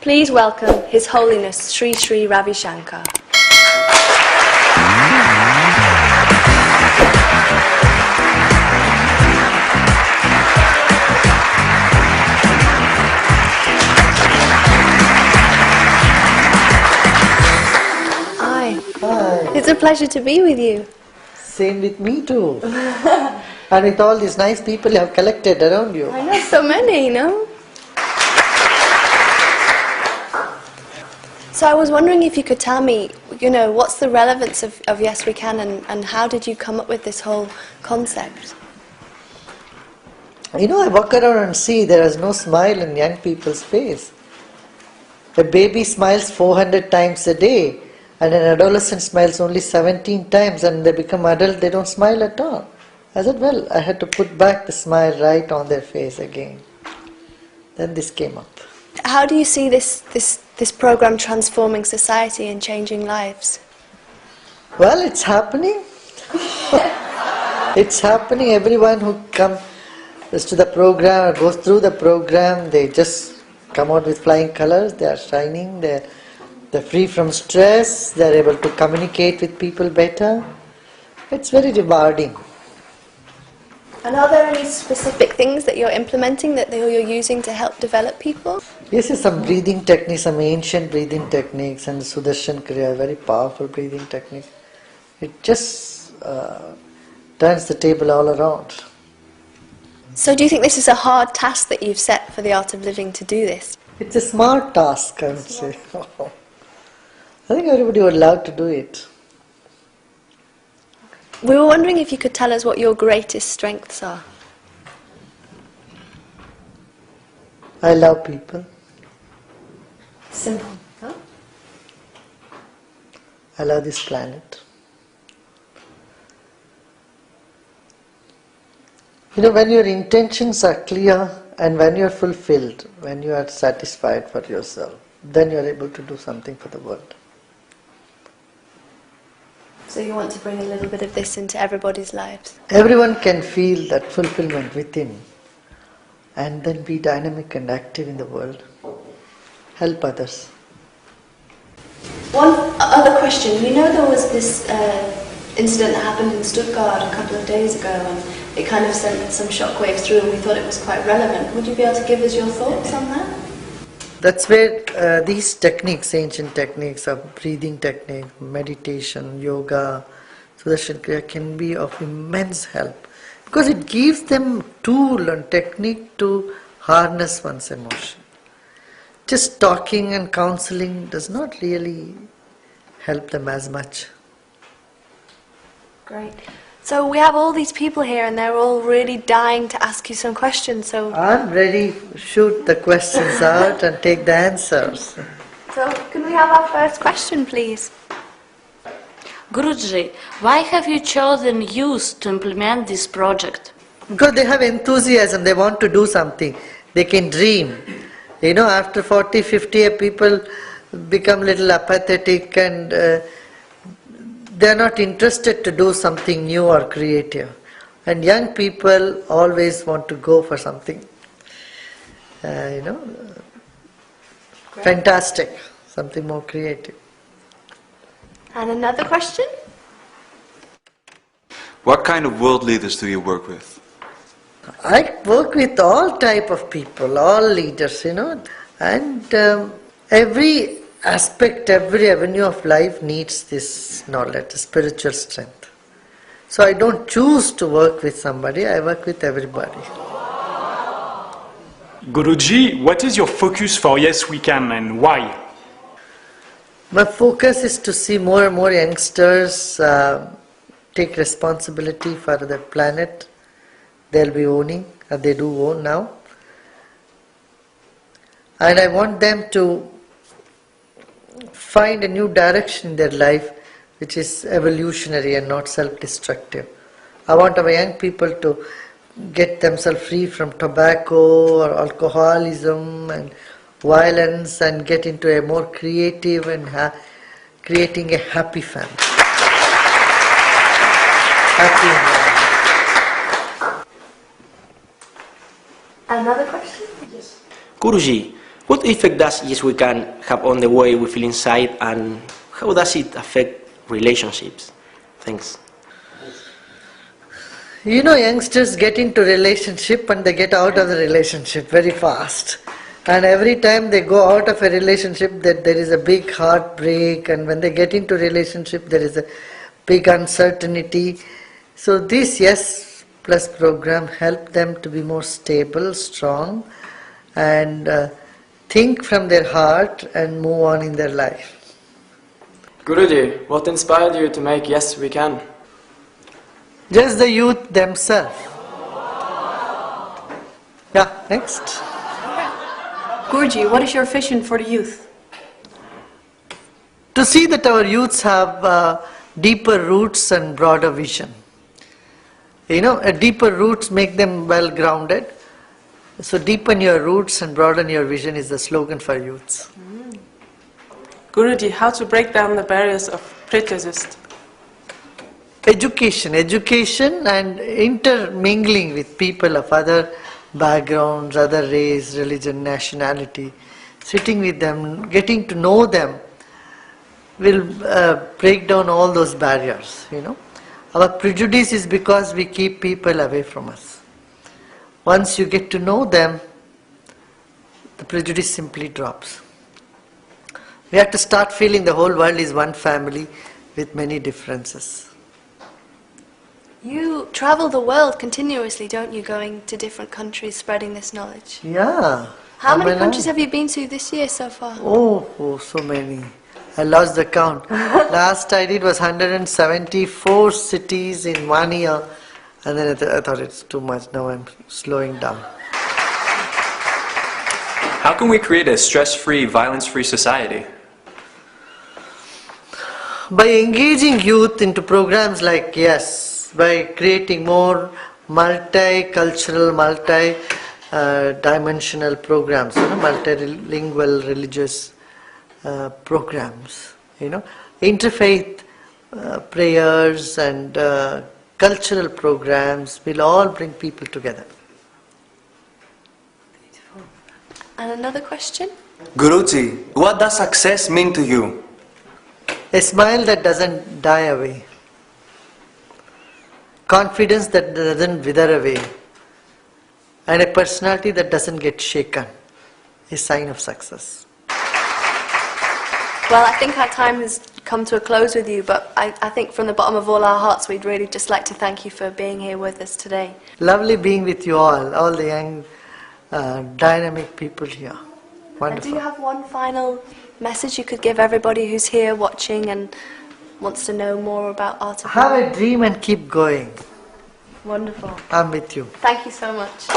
Please welcome His Holiness Sri Sri Ravi Shankar. Hi. It's a pleasure to be with you. Same with me too. And with all these nice people you have collected around you. I know so many, no? So I was wondering if you could tell me, what's the relevance of Yes We Can and how did you come up with this whole concept? I walk around and see there is no smile in young people's face. A baby smiles 400 times a day and an adolescent smiles only 17 times, and they become adult, they don't smile at all. I said, well, I had to put back the smile right on their face again. Then this came up. How do you see this program transforming society and changing lives? Well, it's happening. It's happening. Everyone who comes to the program or goes through the program, they just come out with flying colors. They are shining. They're free from stress. They're able to communicate with people better. It's very rewarding. And are there any specific things that you're implementing, that you're using to help develop people? Yes, some breathing techniques, some ancient breathing techniques, and the Sudarshan Kriya, very powerful breathing technique. It just turns the table all around. So do you think this is a hard task that you've set for the Art of Living to do this? It's a smart task, I would say. I think everybody would love to do it. We were wondering if you could tell us what your greatest strengths are. I love people. Simple. Huh? I love this planet. When your intentions are clear and when you are fulfilled, when you are satisfied for yourself, then you are able to do something for the world. So you want to bring a little bit of this into everybody's lives? Everyone can feel that fulfillment within and then be dynamic and active in the world. Help others. One other question. There was this incident that happened in Stuttgart a couple of days ago, and it kind of sent some shockwaves through, and we thought it was quite relevant. Would you be able to give us your thoughts on that? That's where these techniques, ancient techniques of breathing technique, meditation, yoga, Sudarshan Kriya can be of immense help, because it gives them tool and technique to harness one's emotion. Just talking and counseling does not really help them as much. Great. So we have all these people here and they're all really dying to ask you some questions. So I'm ready to shoot the questions out and take the answers. So can we have our first question, please? Guruji, why have you chosen youth to implement this project? Because they have enthusiasm, they want to do something, they can dream. After 40, 50 people become a little apathetic and they are not interested to do something new or creative. And young people always want to go for something, fantastic, something more creative. And another question? What kind of world leaders do you work with? I work with all type of people, all leaders, and every aspect, every avenue of life needs this knowledge, spiritual strength. So I don't choose to work with somebody, I work with everybody. Guruji, what is your focus for Yes We Can and why? My focus is to see more and more youngsters take responsibility for the planet. They'll be owning, or they do own now. And I want them to find a new direction in their life which is evolutionary and not self-destructive. I want our young people to get themselves free from tobacco or alcoholism and violence and get into a more creative and creating a happy family. Happy environment. Another question? Yes. Guruji, What effect does Yes We Can have on the way we feel inside, and how does it affect relationships? Thanks. You know, youngsters get into relationship and they get out of the relationship very fast. And every time they go out of a relationship, that there is a big heartbreak, and when they get into relationship, there is a big uncertainty. So this Yes Plus program help them to be more stable, strong, and think from their heart and move on in their life. Gurudev, what inspired you to make Yes We Can? Just the youth themselves. Yeah, next. Guruji, what is your vision for the youth? To see that our youths have deeper roots and broader vision. You know, deeper roots make them well grounded. So deepen your roots and broaden your vision is the slogan for youths. Guruji, how to break down the barriers of prejudice? Education and intermingling with people of other backgrounds, other race, religion, nationality, sitting with them, getting to know them will break down all those barriers, you know. Our prejudice is because we keep people away from us. Once you get to know them, the prejudice simply drops. We have to start feeling the whole world is one family with many differences. You travel the world continuously, don't you, going to different countries spreading this knowledge? Yeah. How many countries have you been to this year so far? Oh, so many. I lost the count. Last I did was 174 cities in 1 year, and then I thought it's too much. Now I'm slowing down. How can we create a stress-free, violence-free society? By engaging youth into programs like Yes, by creating more multicultural, multi-dimensional programs, you know, multilingual religious programs, you know, interfaith prayers and cultural programs will all bring people together. Beautiful. And another question? Guruji, what does success mean to you? A smile that doesn't die away. Confidence that doesn't wither away. And a personality that doesn't get shaken. A sign of success. Well, I think our time has come to a close with you, but I think from the bottom of all our hearts, we'd really just like to thank you for being here with us today. Lovely being with you all the young, dynamic people here. Wonderful. And do you have one final message you could give everybody who's here watching and wants to know more about art of Have life? a dream and keep going. Wonderful. I'm with you. Thank you so much.